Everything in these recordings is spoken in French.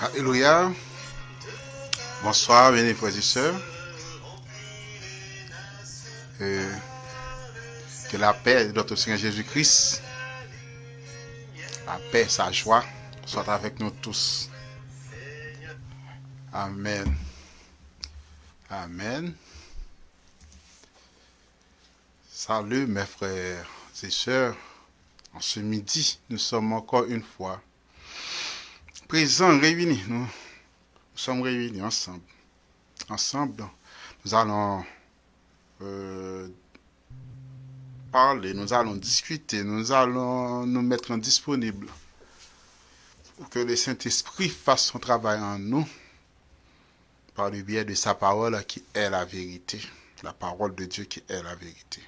Alléluia. Bonsoir, bien frères et sœurs. Que la paix de notre Seigneur Jésus-Christ, la paix, sa joie, soit avec nous tous. Amen. Amen. Salut mes frères et sœurs. En ce midi, nous sommes encore une fois présents, réunis. Nous sommes réunis ensemble. Ensemble, nous allons parler, nous allons discuter, nous allons nous mettre disponibles pour que le Saint-Esprit fasse son travail en nous par le biais de sa parole qui est la vérité, la parole de Dieu qui est la vérité.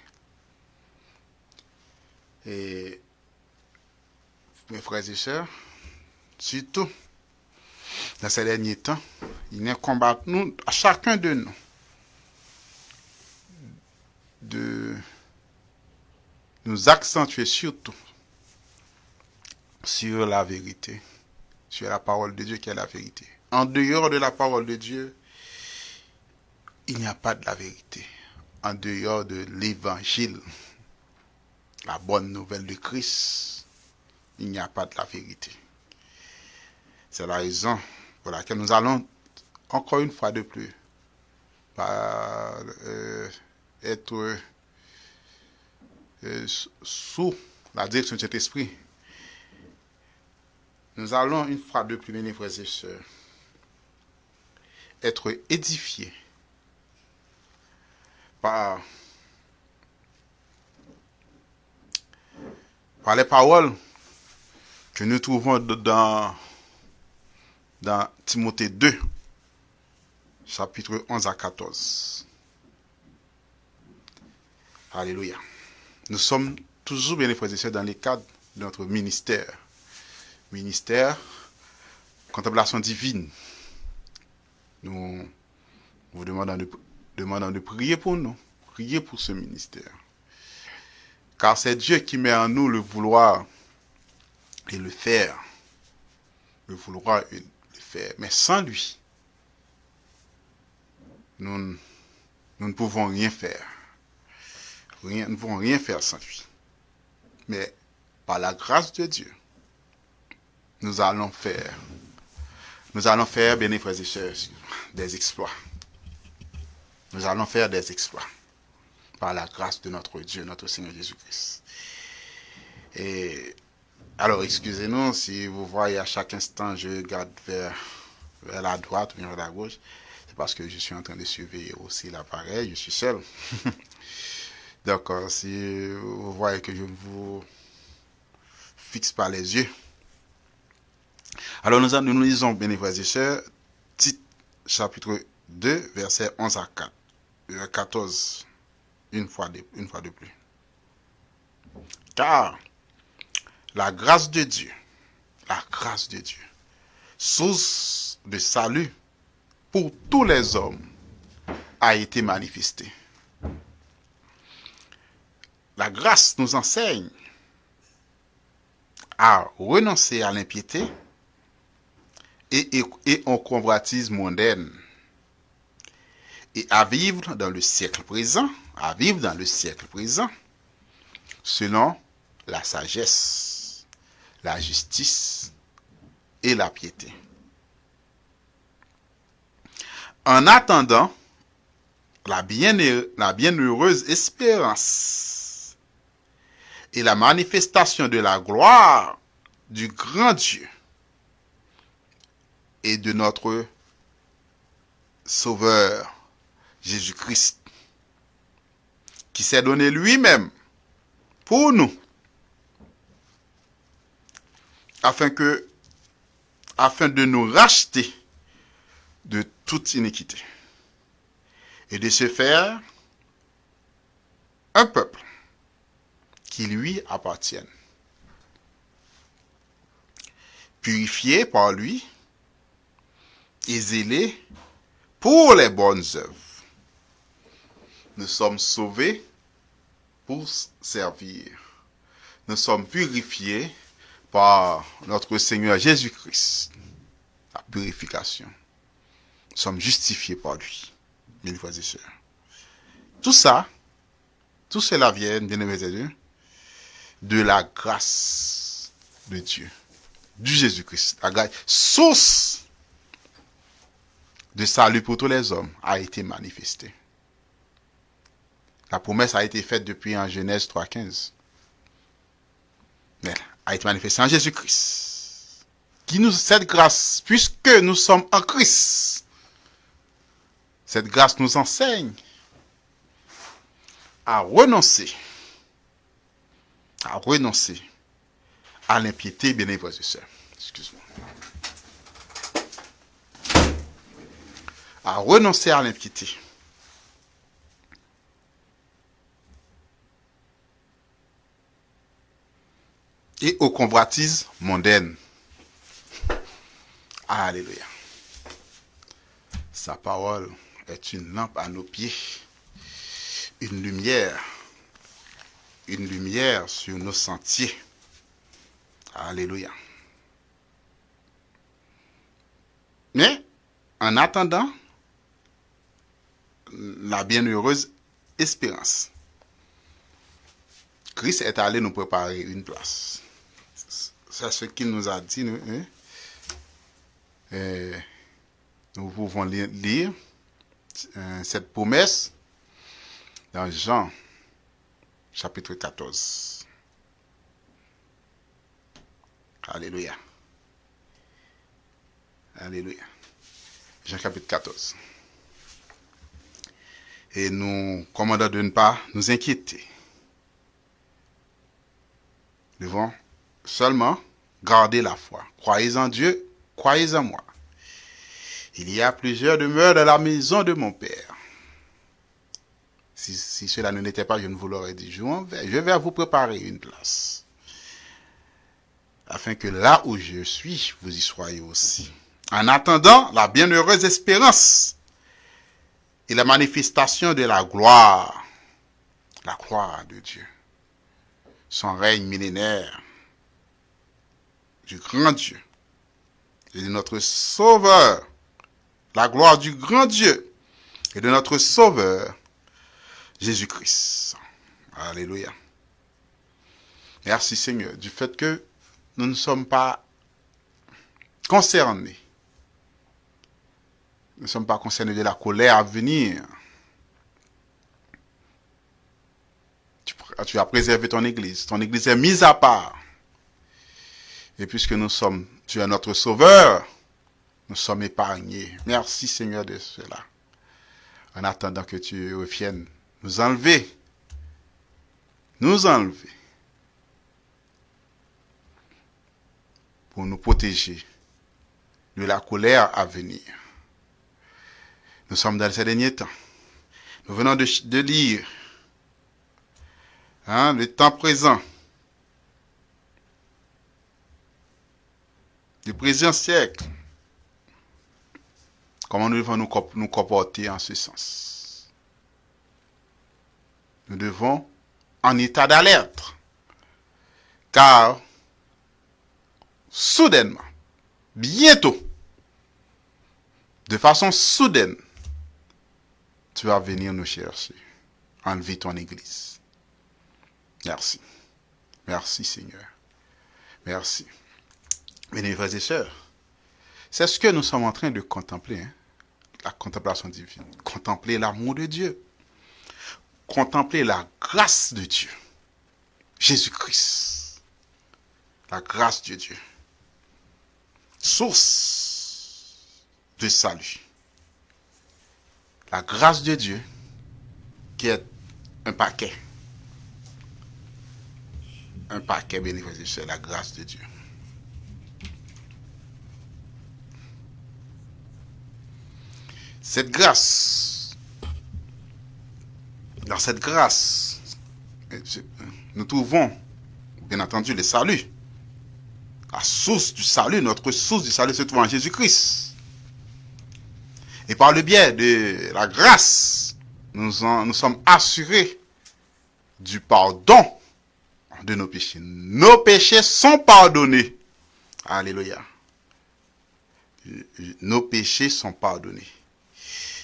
Et mes frères et sœurs, surtout dans ces derniers temps, il incombe nous, à chacun de nous de nous accentuer surtout sur la vérité, sur la parole de Dieu qui est la vérité. En dehors de la parole de Dieu, il n'y a pas de la vérité. En dehors de l'évangile, la bonne nouvelle de Christ, il n'y a pas de la vérité. C'est la raison pour laquelle nous allons, encore une fois de plus, être sous la direction de cet esprit. Nous allons, une fois de plus, mes frères et sœurs, être édifiés par les paroles que nous trouvons dans Timothée 2, chapitre 11 à 14. Alléluia. Nous sommes toujours, bien les frères et sœurs, dans le cadre de notre ministère. Ministère, contemplation divine. Nous vous demandons de prier pour nous, prier pour ce ministère. Car c'est Dieu qui met en nous le vouloir et le faire. Le vouloir et le faire. Mais sans lui, nous ne pouvons rien faire. Nous ne pouvons rien faire sans lui. Mais par la grâce de Dieu, nous allons faire, bien les frères et sœurs, des exploits. Nous allons faire des exploits par la grâce de notre Dieu, notre Seigneur Jésus-Christ. Et alors, excusez-nous si vous voyez à chaque instant, je regarde vers la droite ou vers la gauche. C'est parce que je suis en train de surveiller aussi l'appareil. Je suis seul. Donc, si vous voyez que je ne vous fixe pas les yeux. Alors, nous lisons, bien les frères et sœurs, Tite, chapitre 2, versets 11 à 14, une fois de plus. Car la grâce de Dieu, source de salut pour tous les hommes, a été manifestée. La grâce nous enseigne à renoncer à l'impiété et au convoitisme mondaine et à vivre dans le siècle présent, selon la sagesse, la justice et la piété. En attendant la bienheureuse espérance et la manifestation de la gloire du grand Dieu et de notre Sauveur Jésus-Christ, qui s'est donné lui-même pour nous, afin de nous racheter de toute iniquité et de se faire un peuple qui lui appartienne, purifié par lui et zélé pour les bonnes œuvres. Nous sommes sauvés pour servir. Nous sommes purifiés par notre Seigneur Jésus-Christ. la purification. Nous sommes justifiés par lui, mes frères et sœurs. Tout cela vient, bien-aimés de Dieu, de la grâce de Dieu, du Jésus-Christ. La grâce, source de salut pour tous les hommes, a été manifestée. La promesse a été faite depuis en Genèse 3,15. Mais elle a été manifestée en Jésus-Christ. Qui nous, cette grâce, puisque nous sommes en Christ, cette grâce nous enseigne à renoncer à l'impiété, bien frères et sœurs. Excuse-moi. À renoncer à l'impiété. Et aux convoitises mondaines. Alléluia. Sa parole est une lampe à nos pieds, une lumière sur nos sentiers. Alléluia. Mais, en attendant la bienheureuse espérance, Christ est allé nous préparer une place. C'est ce qu'il nous a dit. Nous pouvons lire cette promesse dans Jean, chapitre 14. Alléluia. Alléluia. Jean, chapitre 14. Et nous commandons de ne pas nous inquiéter. Nous devons seulement garder la foi. Croyez en Dieu, croyez en moi. Il y a plusieurs demeures dans la maison de mon Père. Si cela ne l'était pas, je ne vous l'aurais dit. Je vais vous préparer une place. Afin que là où je suis, vous y soyez aussi. En attendant la bienheureuse espérance et la manifestation de la gloire de Dieu. Son règne millénaire, du grand Dieu et de notre Sauveur, la gloire du grand Dieu et de notre Sauveur, Jésus-Christ. Alléluia. Merci Seigneur du fait que nous ne sommes pas concernés. Nous ne sommes pas concernés de la colère à venir. Tu as préservé ton Église. Ton Église est mise à part. Et puisque tu es notre Sauveur, nous sommes épargnés. Merci Seigneur de cela. En attendant que tu reviennes nous enlever. Pour nous protéger de la colère à venir. Nous sommes dans ces derniers temps. Nous venons de lire le temps présent. Du présent siècle. Comment nous devons nous comporter en ce sens. Nous devons en état d'alerte. Car, soudainement, bientôt, de façon soudaine, tu vas venir nous chercher. Enlever ton Église. Merci. Merci Seigneur. Merci. Mes frères et sœurs, c'est ce que nous sommes en train de contempler. La contemplation divine. Contempler l'amour de Dieu. Contempler la grâce de Dieu. Jésus-Christ. La grâce de Dieu. Source de salut. La grâce de Dieu qui est un paquet. Un paquet, bien évidemment, c'est la grâce de Dieu. Cette grâce, dans cette grâce, nous trouvons, bien entendu, le salut. La source du salut, notre source du salut se trouve en Jésus-Christ. Et par le biais de la grâce, nous sommes assurés du pardon de nos péchés. Nos péchés sont pardonnés. Alléluia. nos péchés sont pardonnés.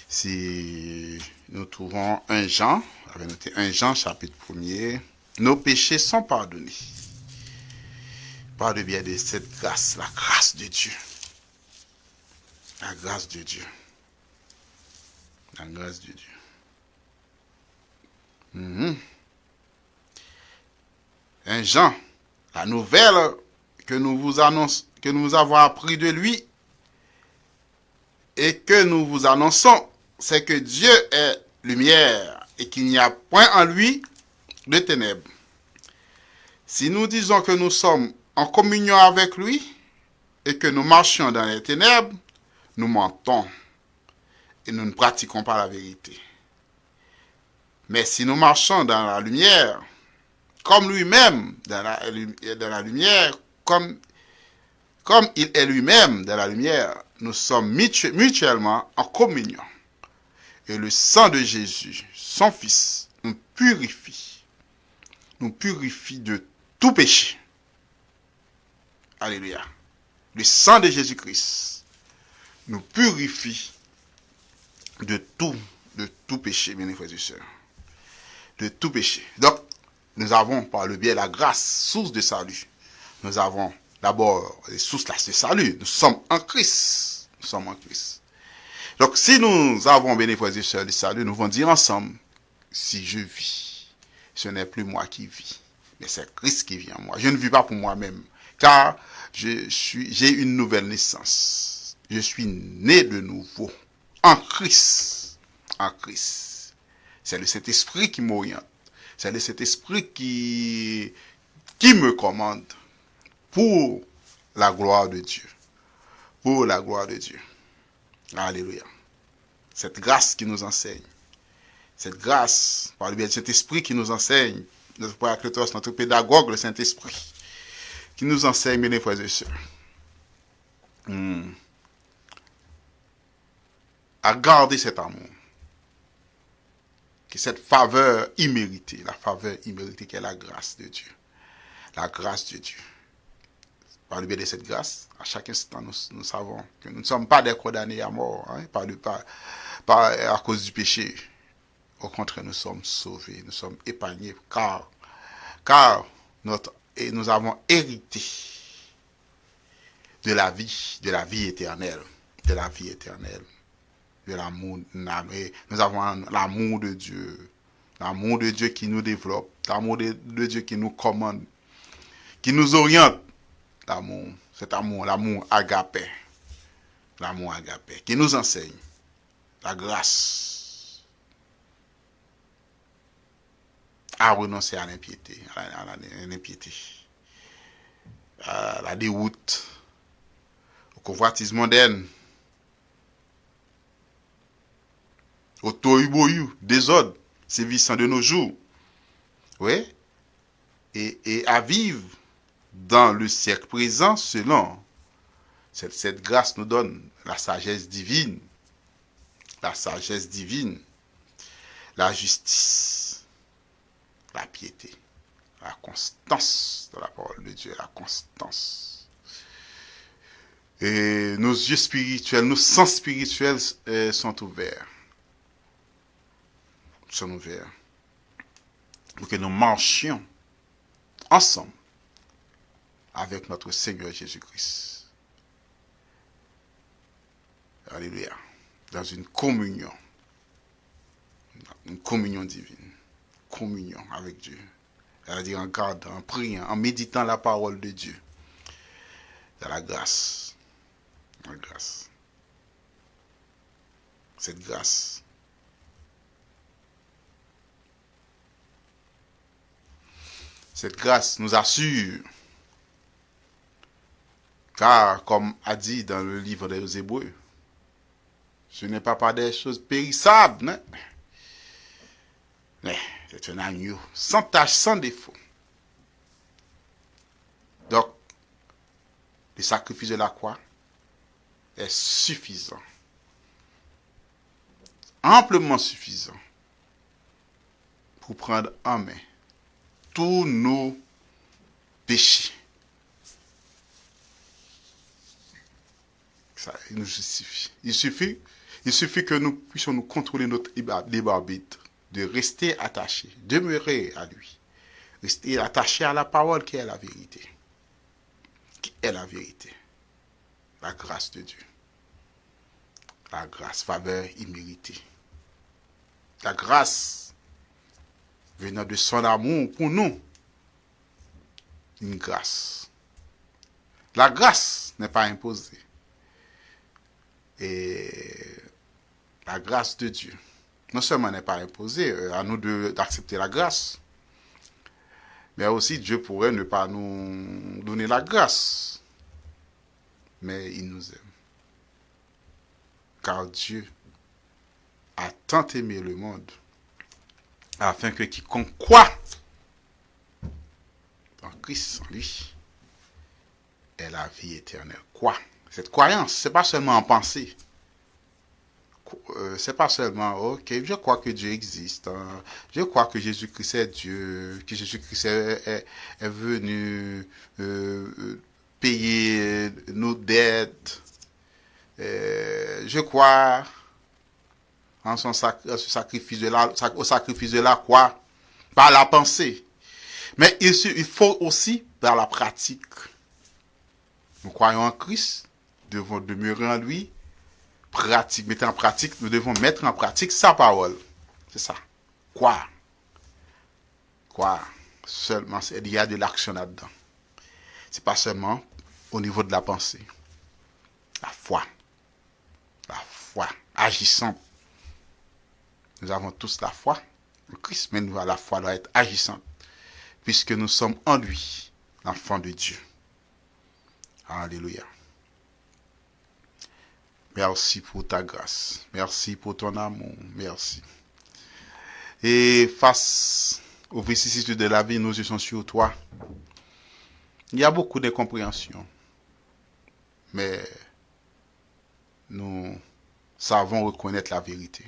Si nous trouvons 1 Jean, j'avais noté 1 Jean chapitre 1er, nos péchés sont pardonnés. Par le biais de cette grâce, la grâce de Dieu. La grâce de Dieu. La grâce de Dieu. 1 Jean, la nouvelle que nous vous annonçons, que nous avons appris de lui et que nous vous annonçons, c'est que Dieu est lumière et qu'il n'y a point en lui de ténèbres. Si nous disons que nous sommes en communion avec lui et que nous marchions dans les ténèbres, nous mentons et nous ne pratiquons pas la vérité. Mais si nous marchons dans la lumière, comme lui-même dans la lumière, comme il est lui-même dans la lumière, nous sommes mutuellement en communion. Et le sang de Jésus, son Fils, nous purifie de tout péché. Alléluia. Le sang de Jésus-Christ nous purifie de tout péché, bien frères et sœurs. De tout péché. Donc, nous avons par le biais de la grâce, source de salut. Nous avons d'abord les sources de salut. Nous sommes en Christ. Nous sommes en Christ. Donc, si nous avons, bien frères et sœurs, le salut, nous allons dire ensemble, si je vis, ce n'est plus moi qui vis, mais c'est Christ qui vit en moi. Je ne vis pas pour moi-même, car j'ai une nouvelle naissance. Je suis né de nouveau, en Christ. En Christ. C'est le Saint-Esprit qui m'oriente. C'est le Saint-Esprit qui me commande pour la gloire de Dieu. Pour la gloire de Dieu. Alléluia. Cette grâce qui nous enseigne. Cette grâce, par le biais de cet esprit qui nous enseigne, notre Père Clétos, notre pédagogue, le Saint-Esprit, qui nous enseigne, mes frères et sœurs, à garder cet amour, qui est cette faveur imméritée, la faveur imméritée qui est la grâce de Dieu. La grâce de Dieu. Par le biais de cette grâce, à chaque instant, nous savons que nous ne sommes pas des condamnés à mort, hein, à cause du péché. Au contraire, nous sommes sauvés, nous sommes épargnés, car nous avons hérité de la vie éternelle, de la vie éternelle, de l'amour. Nous avons l'amour de Dieu qui nous développe, l'amour de Dieu qui nous commande, qui nous oriente. L'amour agapé, qui nous enseigne la grâce à renoncer à l'impiété, à la déroute, au convoitise mondaine, au tohu-bohu, désordre, sévissant de nos jours, oui, et à vivre dans le siècle présent selon cette grâce nous donne la sagesse divine, la justice, la piété, la constance de la parole de Dieu, la constance. Et nos yeux spirituels, nos sens spirituels sont ouverts. Pour que nous marchions ensemble avec notre Seigneur Jésus-Christ. Alléluia. Dans une communion divine. Communion avec Dieu. C'est-à-dire en gardant, en priant, en méditant la parole de Dieu. Dans la grâce. La grâce. Cette grâce. Cette grâce nous assure. Car, comme a dit dans le livre des Hébreux, ce n'est pas par des choses périssables, non? Mais c'est un agneau sans tache, sans défaut. Donc, le sacrifice de la croix est suffisant. Amplement suffisant pour prendre en main tous nos péchés. ça, il nous justifie. Il suffit que nous puissions nous contrôler notre libre arbitre, de rester attachés, demeurer à lui, rester attachés à la parole qui est la vérité. Qui est la vérité. La grâce de Dieu. La grâce, faveur imméritée. La grâce venant de son amour pour nous. Une grâce. La grâce n'est pas imposée. Et la grâce de Dieu, non seulement n'est pas imposée, à nous d'accepter la grâce, mais aussi Dieu pourrait ne pas nous donner la grâce. Mais il nous aime. Car Dieu a tant aimé le monde, afin que quiconque croit en Christ, en lui, ait la vie éternelle. Quoi? Cette croyance, c'est pas seulement en pensée. C'est pas seulement, ok, je crois que Dieu existe, hein. Je crois que Jésus-Christ est Dieu, que Jésus-Christ est venu payer nos dettes. Je crois en son sacrifice au sacrifice de la croix, par la pensée. Mais il faut aussi par la pratique. Nous croyons en Christ, nous devons demeurer en lui, nous devons mettre en pratique sa parole. C'est ça. Croire. Seulement, il y a de l'action là-dedans. C'est pas seulement au niveau de la pensée. La foi. Agissante. Nous avons tous la foi en Christ, mais la foi doit être agissante, puisque nous sommes en lui, l'enfant de Dieu. Alléluia. Merci pour ta grâce. Merci pour ton amour. Merci. Et face aux vicissitudes de la vie, nos yeux sont sur toi. Il y a beaucoup d'incompréhension. Mais nous savons reconnaître la vérité.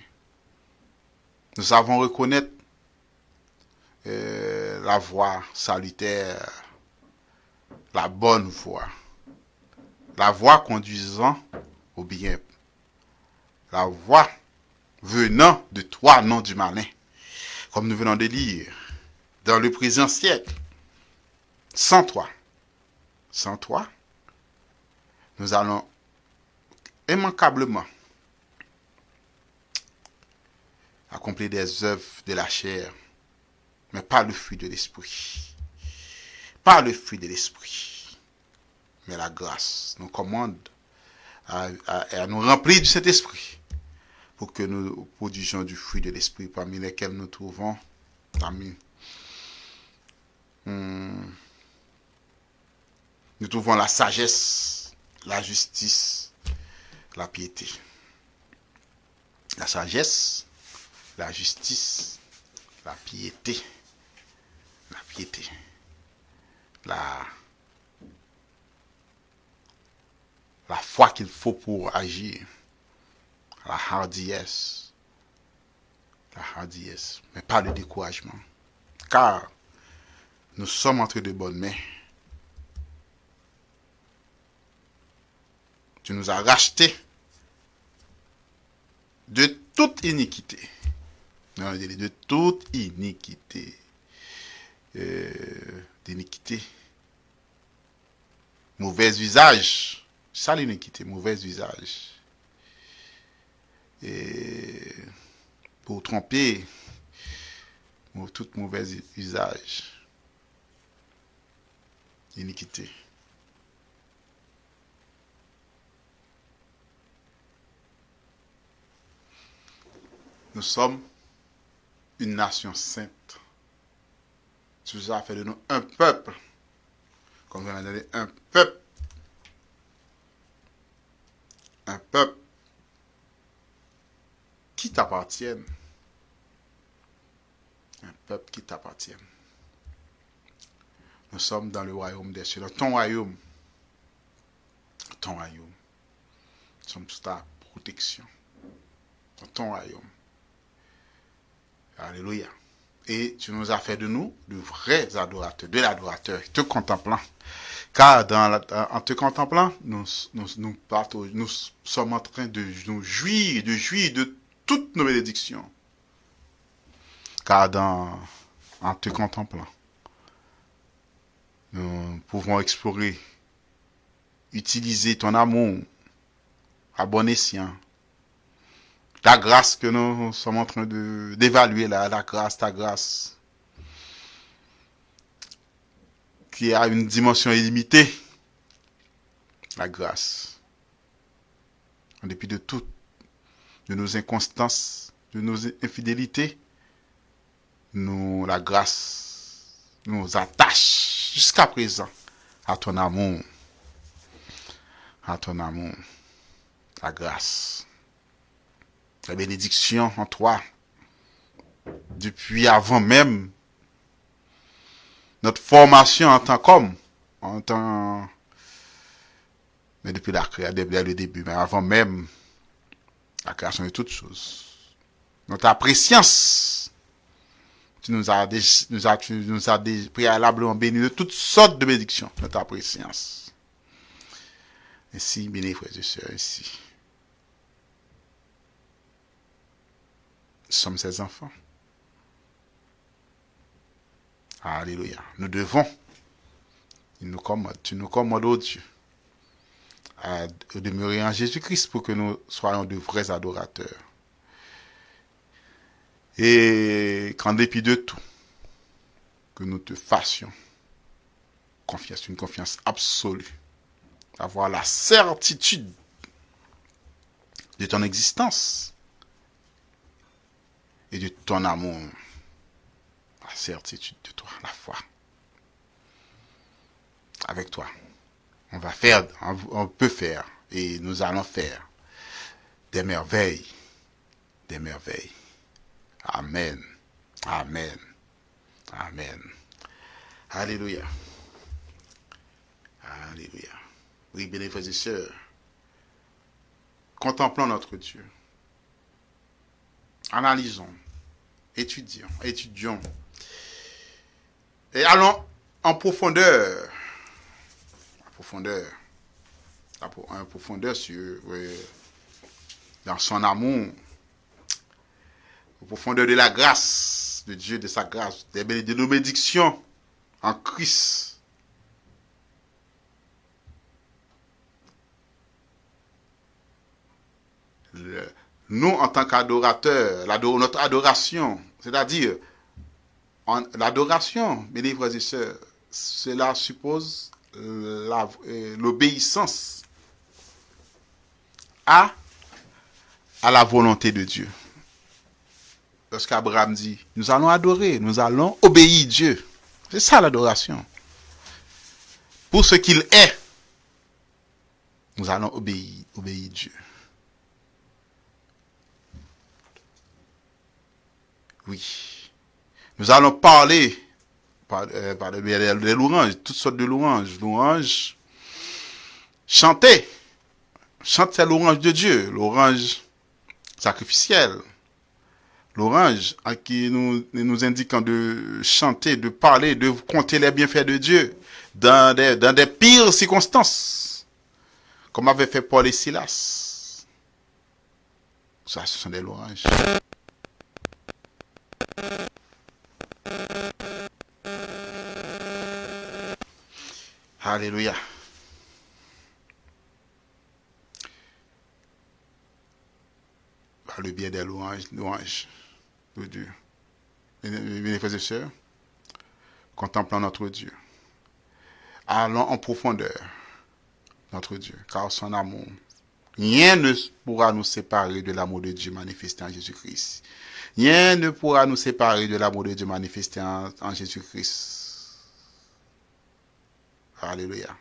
Nous savons reconnaître la voie salutaire, la bonne voie. La voie conduisant au bien. La voie venant de toi, non du malin. Comme nous venons de lire dans le présent siècle. Sans toi, nous allons immanquablement accomplir des œuvres de la chair, mais pas le fruit de l'esprit. Pas le fruit de l'esprit. Mais la grâce nous commande à nous remplir de cet esprit pour que nous produisions du fruit de l'esprit parmi lesquels nous trouvons nous trouvons la sagesse, la justice, la piété. La sagesse, la justice, la piété. La piété. La foi qu'il faut pour agir. La hardiesse. Mais pas le découragement. Car nous sommes entre de bonnes mains. Tu nous as rachetés de toute iniquité. Non, de toute iniquité. D'iniquité. Mauvais usage. Ça l'iniquité, mauvais usage. Et pour tromper, tout mauvais usage. Iniquité. Nous sommes une nation sainte. Tu nous as fait de nous un peuple. Comme on a donné un peuple. Un peuple qui t'appartienne. Un peuple qui t'appartienne. Nous sommes dans le royaume des cieux. Dans ton royaume. Ton royaume. Nous sommes sous ta protection. Dans ton royaume. Alléluia. Et tu nous as fait de nous de vrais adorateurs, de l'adorateur, te contemplant, Car en te contemplant, nous sommes en train de nous jouir, de toutes nos bénédictions. Car en te contemplant, nous pouvons explorer, utiliser ton amour à bon escient. Ta grâce que nous sommes en train d'évaluer là, ta grâce qui a une dimension illimitée, la grâce. En dépit de tout, de nos inconstances, de nos infidélités, la grâce nous attache jusqu'à présent à ton amour, la grâce, la bénédiction en toi, depuis avant même notre formation en tant qu'homme, mais depuis le début, mais avant même la création de toutes choses. Notre préscience, tu nous as préalablement béni de toutes sortes de bénédictions, notre préscience. Ainsi, bénis frères et sœurs, ici. Nous sommes ses enfants. Alléluia. Nous devons, tu nous commandes, oh Dieu, à demeurer en Jésus-Christ pour que nous soyons de vrais adorateurs. Et qu'en dépit de tout, que nous te fassions confiance, une confiance absolue, avoir la certitude de ton existence et de ton amour, la certitude de toi, la foi. Avec toi, on peut faire et nous allons faire des merveilles, des merveilles. Amen, amen, amen. Alléluia, alléluia. Oui, bien les frères et sœurs, contemplons notre Dieu. Analysons, étudions. Et allons en profondeur. En profondeur dans son amour. En profondeur de la grâce de Dieu, de sa grâce, de nos bénédictions en Christ. Nous, en tant qu'adorateurs, notre adoration, c'est-à-dire l'adoration, mes frères et sœurs, cela suppose l'obéissance à la volonté de Dieu. Lorsqu'Abraham dit, nous allons adorer, nous allons obéir Dieu. C'est ça l'adoration. Pour ce qu'il est, nous allons obéir Dieu. Oui. Nous allons parler des louanges, toutes sortes de louanges. Chanter. Chante ces louanges de Dieu, louanges sacrificielles. Louanges qui nous indiquant de chanter, de parler, de compter les bienfaits de Dieu dans des pires circonstances, comme avait fait Paul et Silas. Ça, ce sont des louanges. Alléluia. Par le biais des louanges de Dieu. Mes frères et sœurs, contemplant notre Dieu. Allons en profondeur, notre Dieu, car son amour, rien ne pourra nous séparer de l'amour de Dieu manifesté en Jésus-Christ. Rien ne pourra nous séparer de l'amour de Dieu manifesté en Jésus-Christ. Alléluia.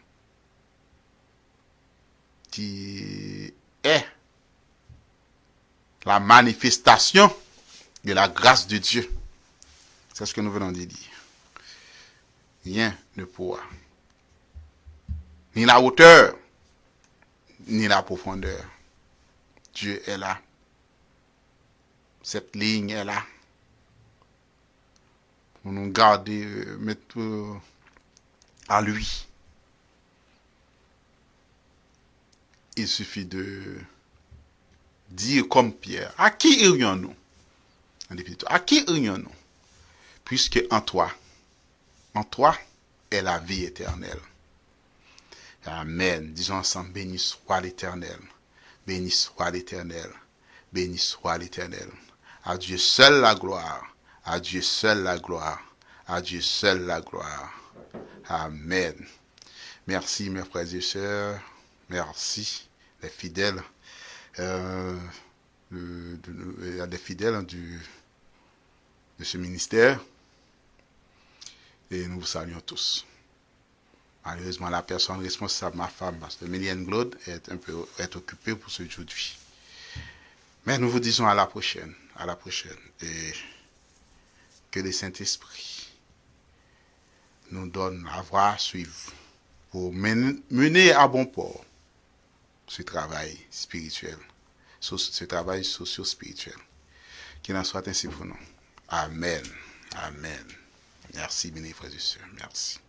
Qui est la manifestation de la grâce de Dieu. C'est ce que nous venons de dire. Rien ne pourra. Ni la hauteur, ni la profondeur. Dieu est là. Cette ligne est là. Pour nous garder, mettre à lui. il suffit de dire comme Pierre, à qui irions-nous? À qui irions-nous? Puisque en toi est la vie éternelle. Amen. Disons ensemble, béni soit l'Éternel. Béni soit l'Éternel. Béni soit l'Éternel. À Dieu seul la gloire. À Dieu seul la gloire. À Dieu seul la gloire. Amen. Merci mes frères et sœurs. Merci les fidèles. Des fidèles de ce ministère. Et nous vous saluons tous. Malheureusement, la personne responsable, ma femme, parce que Méliane Glaude, est occupée pour ce aujourd'hui. Mais nous vous disons à la prochaine. À la prochaine. Et que le Saint-Esprit nous donne la voie à suivre pour mener à bon port ce travail spirituel, ce travail socio-spirituel. Qu'il en soit ainsi pour nous. Amen. Amen. Merci, bénis frères et sœurs. Merci.